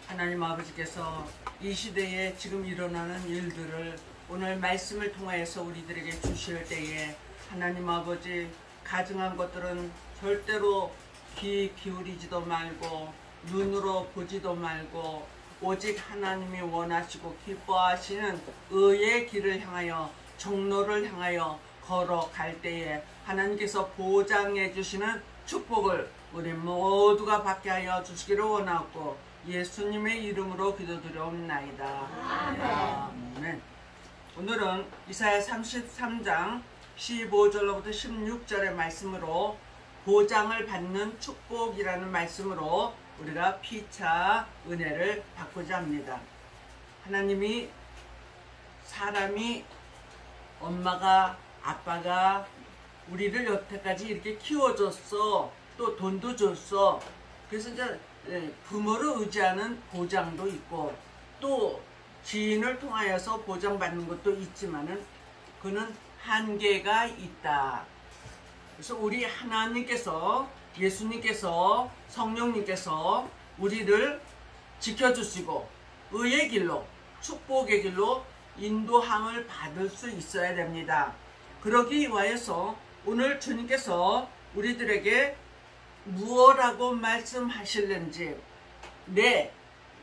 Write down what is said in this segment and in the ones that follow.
하나님 아버지께서 이 시대에 지금 일어나는 일들을 오늘 말씀을 통하여서 우리들에게 주실 때에 하나님 아버지 가증한 것들은 절대로 귀 기울이지도 말고 눈으로 보지도 말고 오직 하나님이 원하시고 기뻐하시는 의의 길을 향하여 정로를 향하여 걸어갈 때에 하나님께서 보장해 주시는 축복을 우리 모두가 받게 하여 주시기를 원하고 예수님의 이름으로 기도드려옵나이다. 아멘. 오늘은 이사야 33장 15절로부터 16절의 말씀으로 보장을 받는 축복이라는 말씀으로 우리가 피차 은혜를 받고자 합니다. 하나님이 사람이 엄마가 아빠가 우리를 여태까지 이렇게 키워줬어. 또 돈도 줬어. 그래서 이제 부모를 의지하는 보장도 있고 또 지인을 통하여서 보장받는 것도 있지만은 그는 한계가 있다. 그래서 우리 하나님께서 예수님께서 성령님께서 우리를 지켜주시고 의의 길로 축복의 길로 인도함을 받을 수 있어야 됩니다. 그러기 위하여서 오늘 주님께서 우리들에게 무엇라고 말씀하실는지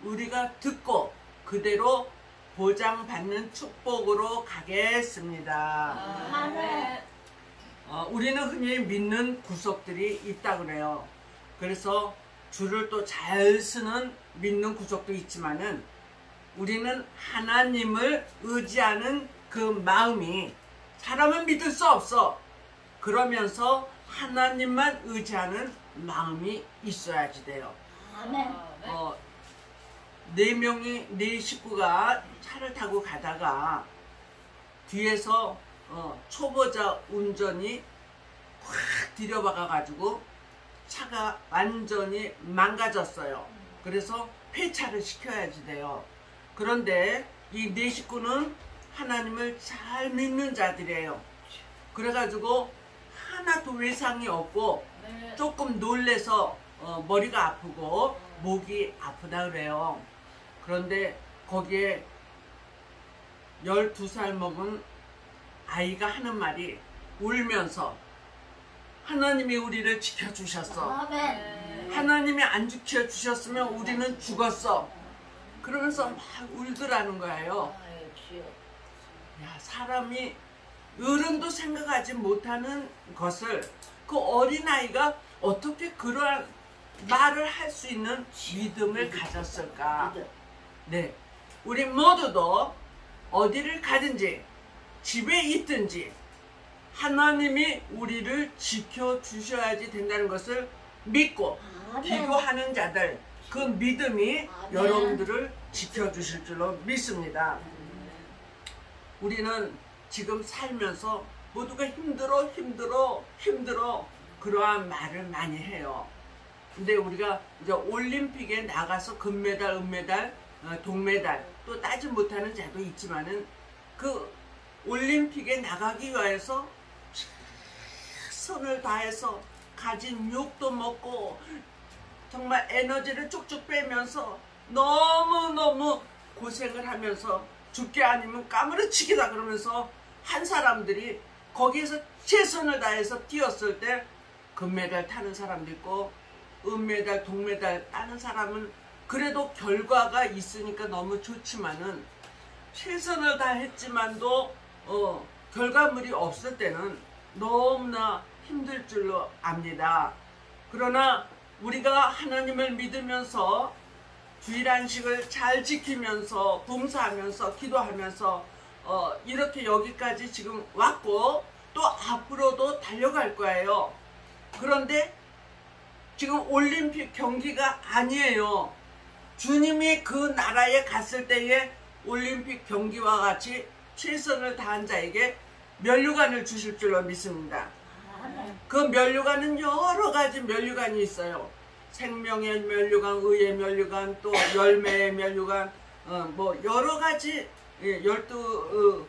우리가 듣고 그대로 보장받는 축복으로 가겠습니다. 아멘. 우리는 흔히 믿는 구석들이 있다 그래요. 그래서 줄을 또 잘 쓰는 믿는 구석도 있지만은 우리는 하나님을 의지하는 그 마음이 사람은 믿을 수 없어. 그러면서 하나님만 의지하는 마음이 있어야지 돼요. 아멘. 네 식구가 차를 타고 가다가 뒤에서 초보자 운전이 확 들여박아가지고 차가 완전히 망가졌어요. 그래서 폐차를 시켜야지 돼요. 그런데 이 네 식구는 하나님을 잘 믿는 자들이에요. 그래가지고 하나도 외상이 없고 조금 놀래서 머리가 아프고 목이 아프다 그래요. 그런데 거기에 12살 먹은 아이가 하는 말이 울면서 하나님이 우리를 지켜주셨어. 아멘. 하나님이 안 지켜주셨으면 우리는 죽었어. 그러면서 막 울더라는 거예요. 야, 사람이 어른도 생각하지 못하는 것을 그 어린아이가 어떻게 그러한 말을 할 수 있는 믿음을 가졌을까? 네, 우리 모두도 어디를 가든지 집에 있든지 하나님이 우리를 지켜주셔야지 된다는 것을 믿고 기도하는 자들, 그 믿음이 여러분들을 지켜주실 줄로 믿습니다. 우리는 지금 살면서 모두가 힘들어 그러한 말을 많이 해요. 근데 우리가 이제 올림픽에 나가서 금메달, 은메달, 동메달 또 따지 못하는 자도 있지만은 그 올림픽에 나가기 위해서 최선을 다해서 가진 욕도 먹고 정말 에너지를 쭉쭉 빼면서 너무너무 고생을 하면서 죽게 아니면 까무러치기다 그러면서 한 사람들이 거기에서 최선을 다해서 뛰었을 때 금메달 타는 사람도 있고 은메달, 동메달 따는 사람은 그래도 결과가 있으니까 너무 좋지만은 최선을 다했지만도 결과물이 없을 때는 너무나 힘들 줄로 압니다. 그러나 우리가 하나님을 믿으면서 주일 안식을 잘 지키면서 봉사하면서 기도하면서 이렇게 여기까지 지금 왔고 또 앞으로도 달려갈 거예요. 그런데 지금 올림픽 경기가 아니에요. 주님이 그 나라에 갔을 때에 올림픽 경기와 같이 최선을 다한 자에게 면류관을 주실 줄로 믿습니다. 그 면류관은 여러 가지 면류관이 있어요. 생명의 면류관, 의의 면류관, 또 열매의 면류관, 뭐 여러 가지 12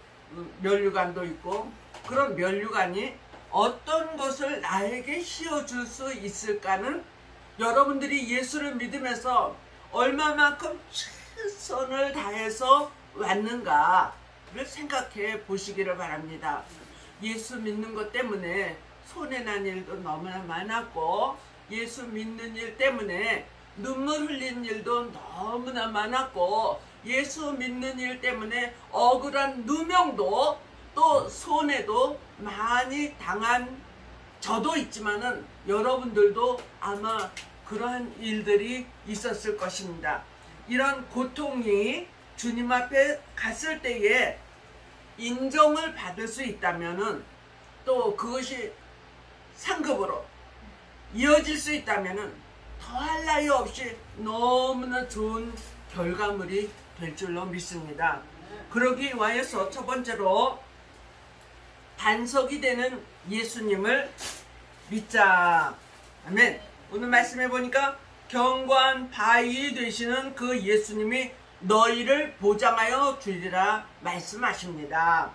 면류관도 있고, 그런 면류관이 어떤 것을 나에게 씌워줄 수 있을까는 여러분들이 예수를 믿으면서 얼마만큼 최선을 다해서 왔는가를 생각해 보시기를 바랍니다. 예수 믿는 것 때문에 손해난 일도 너무나 많았고, 예수 믿는 일 때문에 눈물 흘린 일도 너무나 많았고, 예수 믿는 일 때문에 억울한 누명도 또 손해도 많이 당한 저도 있지만은 여러분들도 아마 그러한 일들이 있었을 것입니다. 이런 고통이 주님 앞에 갔을 때에 인정을 받을 수 있다면은, 또 그것이 상급으로 이어질 수 있다면은 더할 나위 없이 너무나 좋은 결과물이 될 줄로 믿습니다. 그러기 위해서 첫 번째로 반석이 되는 예수님을 믿자. 아멘. 오늘 말씀해 보니까 견고한 바위 되시는 그 예수님이 너희를 보장하여 주리라 말씀하십니다.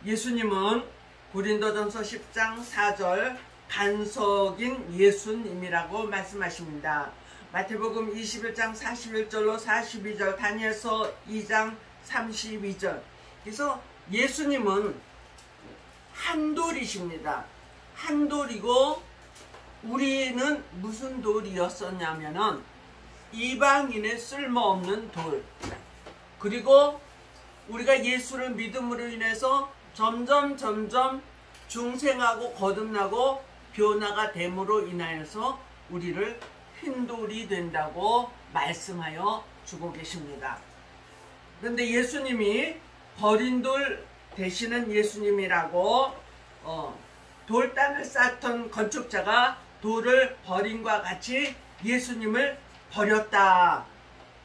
예수님은 고린도전서 10장 4절 반석인 예수님이라고 말씀하십니다. 마태복음 21장 41절로 42절, 다니엘서 2장 32절. 그래서 예수님은 한돌이십니다. 한돌이고, 우리는 무슨 돌이었었냐면은 이방인의 쓸모없는 돌. 그리고 우리가 예수를 믿음으로 인해서 점점 중생하고 거듭나고 변화가 됨으로 인하여서 우리를 흰돌이 된다고 말씀하여 주고 계십니다. 그런데 예수님이 버린 돌 되시는 예수님이라고, 돌단을 쌓던 건축자가 돌을 버림과 같이 예수님을 버렸다.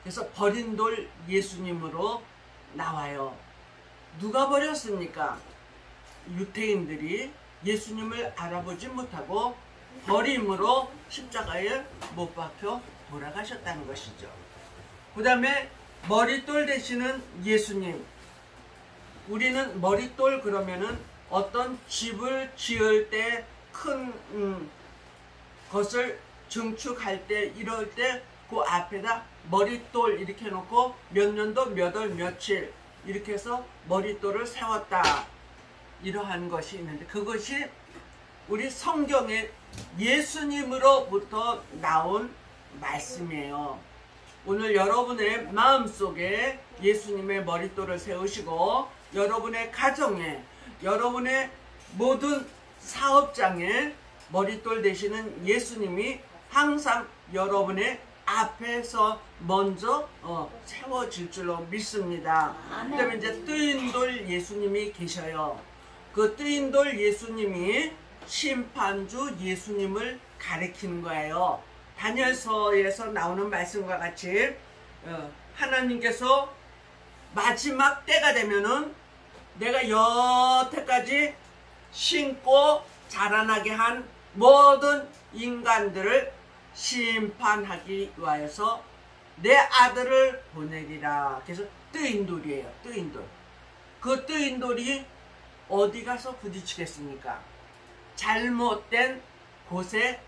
그래서 버린 돌 예수님으로 나와요. 누가 버렸습니까? 유대인들이 예수님을 알아보지 못하고 버림으로 십자가에 못 박혀 돌아가셨다는 것이죠. 그 다음에 머릿돌 되시는 예수님. 우리는 머릿돌 그러면은 어떤 집을 지을 때 큰 것을 증축할 때, 이럴 때 그 앞에다 머릿돌 이렇게 해놓고 몇 년도 몇 월 며칠 이렇게 해서 머릿돌을 세웠다. 이러한 것이 있는데, 그것이 우리 성경의 예수님으로부터 나온 말씀이에요. 오늘 여러분의 마음속에 예수님의 머릿돌을 세우시고, 여러분의 가정에, 여러분의 모든 사업장에 머릿돌 되시는 예수님이 항상 여러분의 앞에서 먼저 세워질 줄로 믿습니다. 그 다음에 이제 뜨인 돌 예수님이 계셔요. 그 뜨인 돌 예수님이 심판주 예수님을 가리키는 거예요. 다니엘서에서 나오는 말씀과 같이 하나님께서 마지막 때가 되면은 내가 여태까지 신고 자라나게 한 모든 인간들을 심판하기 위하여서 내 아들을 보내리라. 그래서 뜨인 돌이에요. 뜨인 돌. 그 뜨인 돌이 어디 가서 부딪히겠습니까? 잘못된 곳에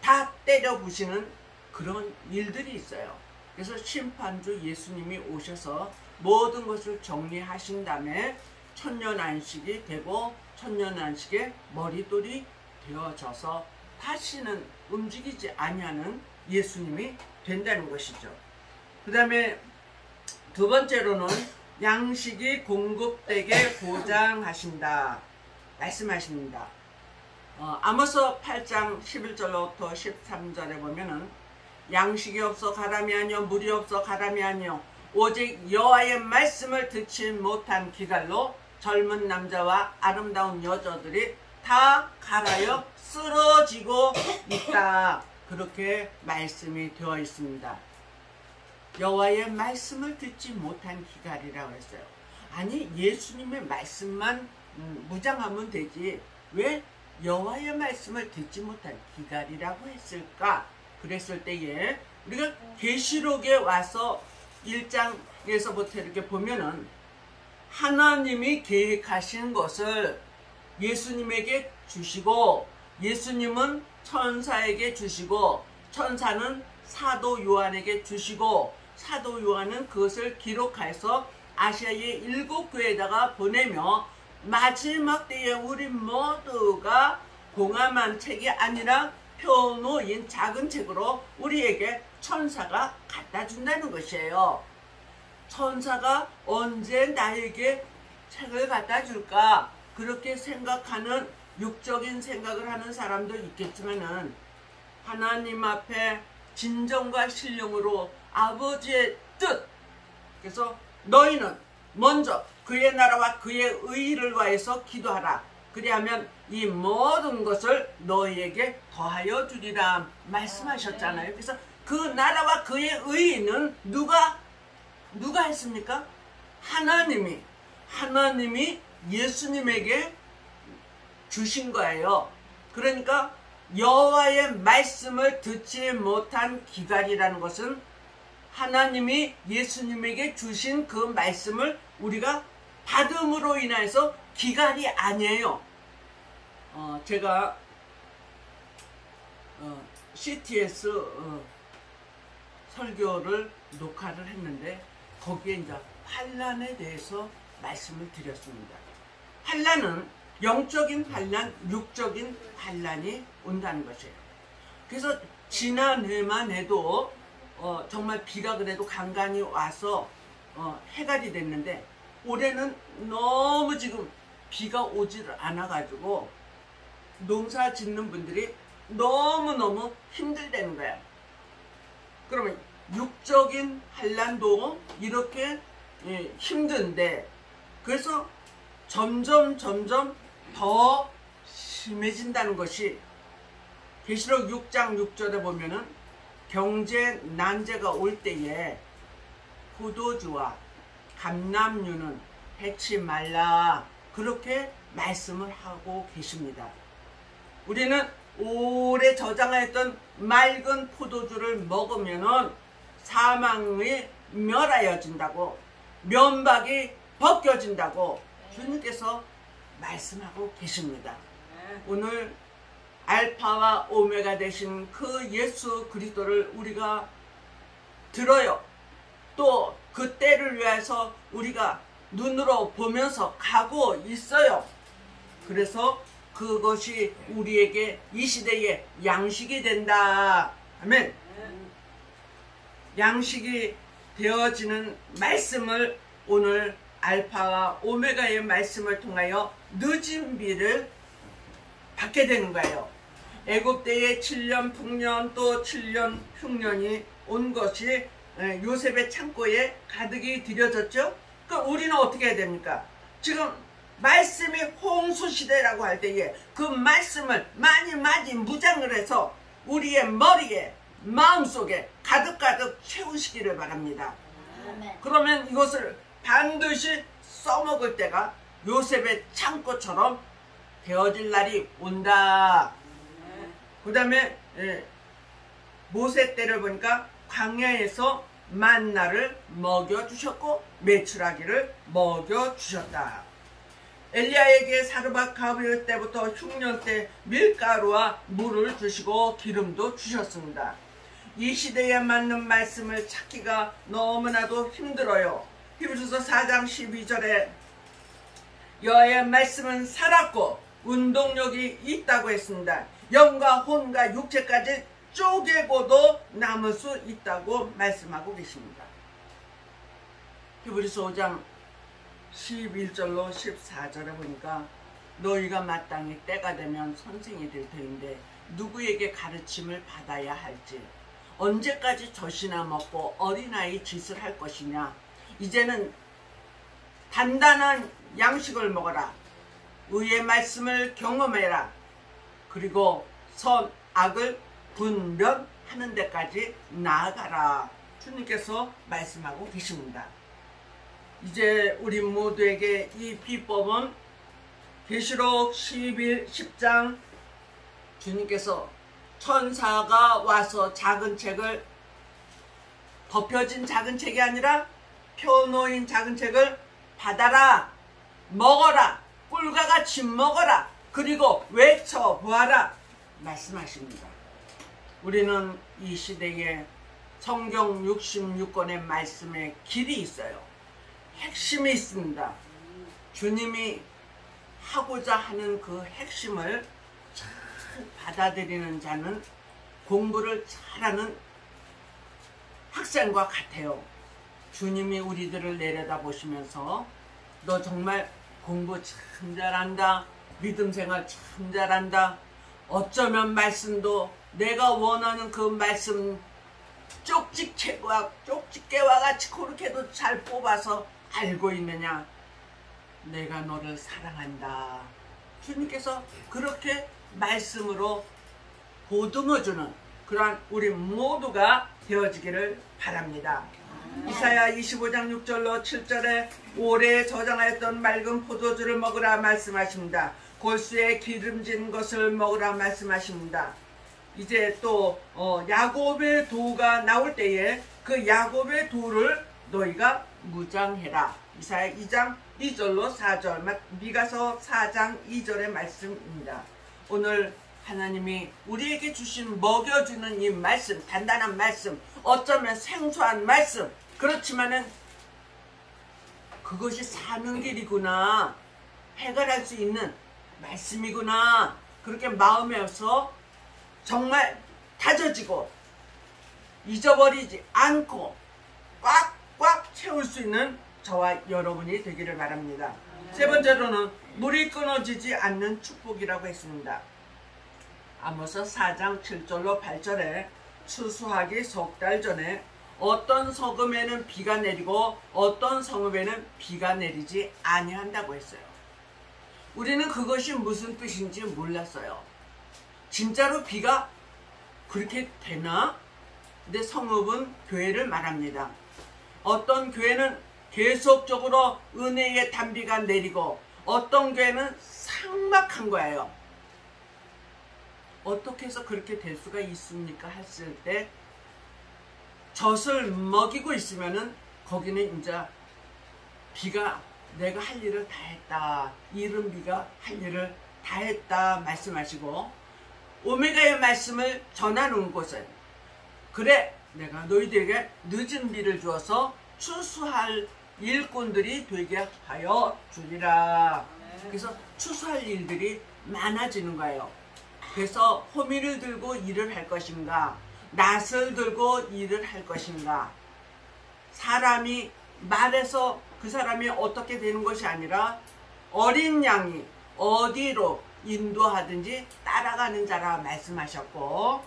다 때려 부시는 그런 일들이 있어요. 그래서 심판주 예수님이 오셔서 모든 것을 정리하신 다음에 천년안식이 되고, 천년안식에 머릿돌이 되어져서 다시는 움직이지 아니하는 예수님이 된다는 것이죠. 그 다음에 두 번째로는 양식이 공급되게 보장하신다 말씀하십니다. 아모스 8장 11절로부터 13절에 보면은 양식이 없어 가람이 아니요 물이 없어 가람이 아니요 오직 여호와의 말씀을 듣지 못한 기갈로 젊은 남자와 아름다운 여자들이 다 갈아여 쓰러지고 있다. 그렇게 말씀이 되어 있습니다. 여호와의 말씀을 듣지 못한 기갈이라고 했어요. 아니, 예수님의 말씀만 무장하면 되지 왜 여호와의 말씀을 듣지 못한 기갈이라고 했을까? 그랬을 때에 우리가 계시록에 와서 1장에서부터 이렇게 보면은 하나님이 계획하신 것을 예수님에게 주시고, 예수님은 천사에게 주시고, 천사는 사도 요한에게 주시고 사도 요한은 그것을 기록해서 아시아의 7교회에다가 보내며 마지막 때에 우리 모두가 공함한 책이 아니라 펴놓인 작은 책으로 우리에게 천사가 갖다 준다는 것이에요. 천사가 언제 나에게 책을 갖다 줄까? 그렇게 생각하는 육적인 생각을 하는 사람도 있겠지만은 하나님 앞에 진정과 신령으로 아버지의 뜻, 그래서 너희는 먼저 그의 나라와 그의 의를 위하여서 기도하라. 그리하면 이 모든 것을 너희에게 더하여 주리라 말씀하셨잖아요. 그래서 그 나라와 그의 의는 누가 했습니까? 하나님이 예수님에게 주신 거예요. 그러니까 여호와의 말씀을 듣지 못한 기갈이라는 것은 하나님이 예수님에게 주신 그 말씀을 우리가 받음으로 인해서 기갈이 아니에요. 제가 CTS 설교를 녹화를 했는데 거기에 이제 환난에 대해서 말씀을 드렸습니다. 환난은 영적인 환난, 육적인 환난이 온다는 것이에요. 그래서 지난해만 해도 정말 비가 그래도 간간히 와서 해갈이 됐는데 올해는 너무 지금 비가 오지를 않아가지고 농사 짓는 분들이 너무너무 힘들다는 거야. 그러면 육적인 환난도 이렇게 힘든데 그래서 점점 더 심해진다는 것이 계시록 6장 6절에 보면은 경제 난제가 올 때에 포도주와 감람류는 해치 말라 그렇게 말씀을 하고 계십니다. 우리는 오래 저장하였던 맑은 포도주를 먹으면은 사망이 멸하여진다고 면박이 벗겨진다고 주님께서 말씀하고 계십니다. 오늘 알파와 오메가 되신 그 예수 그리스도를 우리가 들어요. 또 그 때를 위해서 우리가 눈으로 보면서 가고 있어요. 그래서 그것이 우리에게 이 시대에 양식이 된다. 아멘. 양식이 되어지는 말씀을 오늘 알파와 오메가의 말씀을 통하여 늦은 비를 받게 되는 거예요. 애굽 때에 7년 풍년 또 7년 흉년이 온 것이 요셉의 창고에 가득히 들여졌죠. 그럼 우리는 어떻게 해야 됩니까? 지금 말씀이 홍수시대라고 할 때에 그 말씀을 많이 무장을 해서 우리의 머리에 마음속에 가득 채우시기를 바랍니다. 그러면 이것을 반드시 써먹을 때가 요셉의 창고처럼 되어질 날이 온다. 그 다음에 모세 때를 보니까 광야에서 만나를 먹여주셨고 메추라기를 먹여주셨다. 엘리야에게 사르밧 가브릴 때부터 흉년 때 밀가루와 물을 주시고 기름도 주셨습니다. 이 시대에 맞는 말씀을 찾기가 너무나도 힘들어요. 히브리서 4장 12절에 여호와의 말씀은 살았고 운동력이 있다고 했습니다. 영과 혼과 육체까지 쪼개고도 남을 수 있다고 말씀하고 계십니다. 히브리서 5장 11절로 14절에 보니까 너희가 마땅히 때가 되면 선생이 될 터인데 누구에게 가르침을 받아야 할지 언제까지 젖이나 먹고 어린아이 짓을 할 것이냐. 이제는 단단한 양식을 먹어라. 의의 말씀을 경험해라. 그리고 선, 악을 분별하는 데까지 나아가라. 주님께서 말씀하고 계십니다. 이제 우리 모두에게 이 비법은 계시록 10장 주님께서 천사가 와서 작은 책을 덮여진 작은 책이 아니라 펴놓인 작은 책을 받아라. 먹어라. 꿀과 같이 먹어라. 그리고 외쳐보아라. 말씀하십니다. 우리는 이 시대에 성경 66권의 말씀에 길이 있어요. 핵심이 있습니다. 주님이 하고자 하는 그 핵심을 잘 받아들이는 자는 공부를 잘하는 학생과 같아요. 주님이 우리들을 내려다보시면서 너 정말 공부 참 잘한다. 믿음 생활 참 잘한다. 어쩌면 말씀도 내가 원하는 그 말씀 쪽집게와 같이 그렇게도 잘 뽑아서 알고 있느냐. 내가 너를 사랑한다. 주님께서 그렇게 말씀으로 보듬어주는 그러한 우리 모두가 되어지기를 바랍니다. 이사야 25장 6절로 7절에 오래 저장하였던 맑은 포도주를 먹으라 말씀하십니다. 골수에 기름진 것을 먹으라 말씀하십니다. 이제 또 야곱의 도가 나올 때에 그 야곱의 도를 너희가 무장해라. 이사야 2장 2절로 4절, 미가서 4장 2절의 말씀입니다. 오늘 하나님이 우리에게 주신 먹여주는 이 말씀, 단단한 말씀, 어쩌면 생소한 말씀, 그렇지만은 그것이 사는 길이구나, 해결할 수 있는 말씀이구나, 그렇게 마음에서 정말 다져지고 잊어버리지 않고 꽉꽉 채울 수 있는 저와 여러분이 되기를 바랍니다. 세 번째로는 물이 끊어지지 않는 축복이라고 했습니다. 아모스 4장 7절로 8절에 추수하기 석 달 전에 어떤 성읍에는 비가 내리고 어떤 성읍에는 비가 내리지 아니한다고 했어요. 우리는 그것이 무슨 뜻인지 몰랐어요. 진짜로 비가 그렇게 되나? 근데 성읍은 교회를 말합니다. 어떤 교회는 계속적으로 은혜의 단비가 내리고 어떤 교회는 삭막한 거예요. 어떻게 해서 그렇게 될 수가 있습니까? 했을 때 젖을 먹이고 있으면은 거기는 이제 비가 내가 할 일을 다 했다. 이른 비가 할 일을 다 했다 말씀하시고 오메가의 말씀을 전하는 곳은 그래 내가 너희들에게 늦은 비를 주어서 추수할 일꾼들이 되게 하여 주리라. 그래서 추수할 일들이 많아지는 거예요. 그래서 호미를 들고 일을 할 것인가, 낫을 들고 일을 할 것인가, 사람이 말해서 그 사람이 어떻게 되는 것이 아니라 어린 양이 어디로 인도하든지 따라가는 자라 말씀하셨고,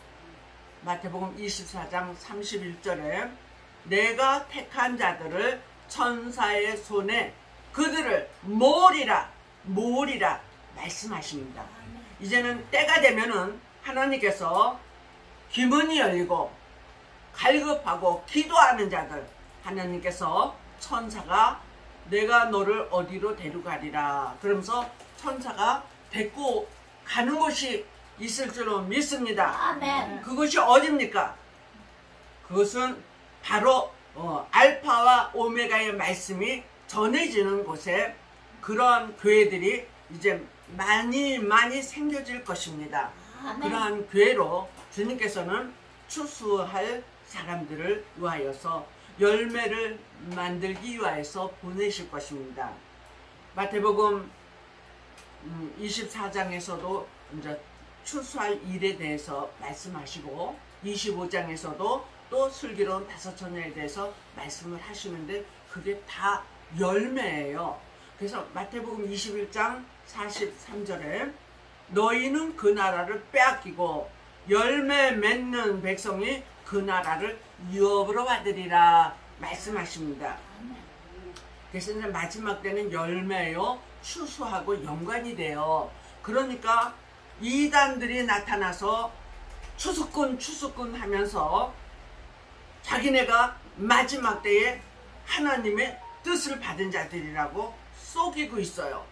마태복음 24장 31절에 내가 택한 자들을 천사의 손에 그들을 모으리라 말씀하십니다. 이제는 때가 되면은 하나님께서 기문이 열리고 갈급하고 기도하는 자들, 하나님께서 천사가 내가 너를 어디로 데려가리라 그러면서 천사가 데리고 가는 곳이 있을 줄로 믿습니다. 아멘. 그것이 어디입니까? 그것은 바로 알파와 오메가의 말씀이 전해지는 곳에 그러한 교회들이 이제 많이 생겨질 것입니다. 아멘. 그러한 교회로 주님께서는 추수할 사람들을 위하여서 열매를 만들기 위하여서 보내실 것입니다. 마태복음 24장에서도 이제 추수할 일에 대해서 말씀하시고 25장에서도 또 슬기로운 5처녀에 대해서 말씀을 하시는데 그게 다 열매예요. 그래서 마태복음 21장 43절에 너희는 그 나라를 빼앗기고 열매 맺는 백성이 그 나라를 유업으로 받으리라 말씀하십니다. 그래서 이제 마지막 때는 열매요 추수하고 연관이 돼요. 그러니까 이단들이 나타나서 추수꾼 하면서 자기네가 마지막 때에 하나님의 뜻을 받은 자들이라고 속이고 있어요.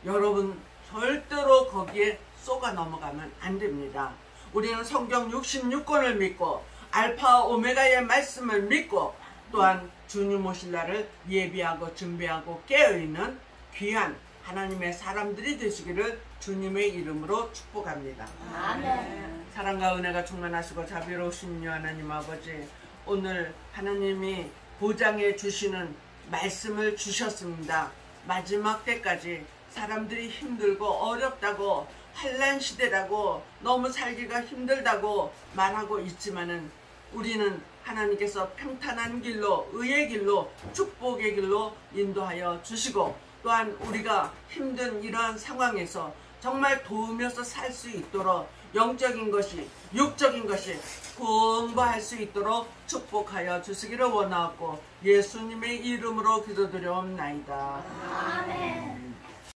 여러분 절대로 거기에 속아 넘어가면 안 됩니다. 우리는 성경 66권을 믿고 알파 오메가의 말씀을 믿고 또한 주님 오실 날을 예비하고 준비하고 깨어있는 귀한 하나님의 사람들이 되시기를 주님의 이름으로 축복합니다. 아멘. 사랑과 은혜가 충만하시고 자비로우신 하나님 아버지, 오늘 하나님이 보장해 주시는 말씀을 주셨습니다. 마지막 때까지 사람들이 힘들고 어렵다고 환난 시대라고 너무 살기가 힘들다고 말하고 있지만은 우리는 하나님께서 평탄한 길로 의의 길로 축복의 길로 인도하여 주시고 또한 우리가 힘든 이러한 상황에서 정말 도우면서 살 수 있도록 영적인 것이 육적인 것이 공부할 수 있도록 축복하여 주시기를 원하고 예수님의 이름으로 기도드려옵나이다. 아멘.